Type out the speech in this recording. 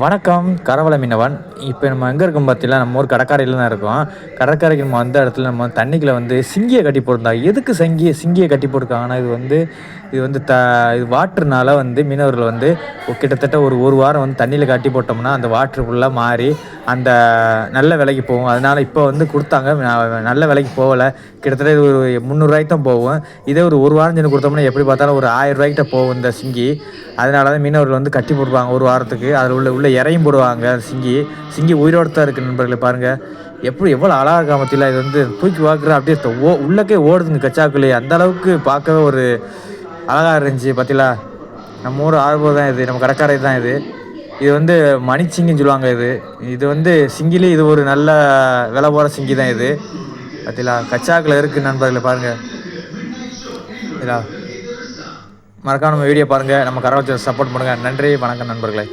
வணக்கம், கரவல மீனவன். இப்போ நம்ம எங்கே இருக்கோம் பார்த்தீங்களா, நம்ம ஊர் கடற்கரையில் தான் இருக்கோம். கடற்கரைக்கு நம்ம வந்த இடத்துல நம்ம தண்ணிக்குள்ள வந்து சிங்கியை கட்டி போட்டிருந்தாங்க. எதுக்கு சிங்கியை கட்டி போட்டிருக்காங்கன்னா, இது வந்து இது வாட்டர்னால வந்து மீனவர்கள் வந்து கிட்டத்தட்ட ஒரு வாரம் வந்து தண்ணியில் கட்டி போட்டோம்னா அந்த வாட்ரு ஃபுல்லாக மாறி அந்த நல்ல விலைக்கு போகும். அதனால் இப்போ வந்து கொடுத்தாங்க, நல்ல விலைக்கு போகலை. கிட்டத்தட்ட இது ஒரு 300 தான் போகும். இதே ஒரு வாரம் சென்று கொடுத்தோம்னா எப்படி பார்த்தாலும் ஒரு 1000 போகும் இந்த சிங்கி. அதனால தான் மீனவர்கள் வந்து கட்டி போடுவாங்க ஒரு வாரத்துக்கு. அதில் உள்ள இறையும் போடுவாங்க. சிங்கி உயிரோடு தான் இருக்குது நண்பர்களே. பாருங்கள் எவ்வளோ அழகாக இருக்கா மத்தியில். இது வந்து தூக்கி பார்க்குற அப்படியே உள்ளக்கே ஓடுதுங்க கச்சாக்குள்ளே. அந்த அளவுக்கு பார்க்கவே ஒரு அழகாக இருந்துச்சு பார்த்தீங்களா. நம்ம ஊர் ஆர்வம் தான் இது, நம்ம கடற்கரை தான் இது. இது வந்து மணிச்சிங்கின்னு சொல்லுவாங்க. இது வந்து சிங்கிலே இது ஒரு நல்ல விலை போகிற சிங்கி தான் இது பார்த்தீங்களா. கச்சாக்கில் இருக்குது நண்பர்களை பாருங்கள். இதா மறக்காம நம்ம வீடியோ பாருங்கள், நம்ம கரவச்சை சப்போர்ட் பண்ணுங்கள். நன்றி, வணக்கம் நண்பர்களே.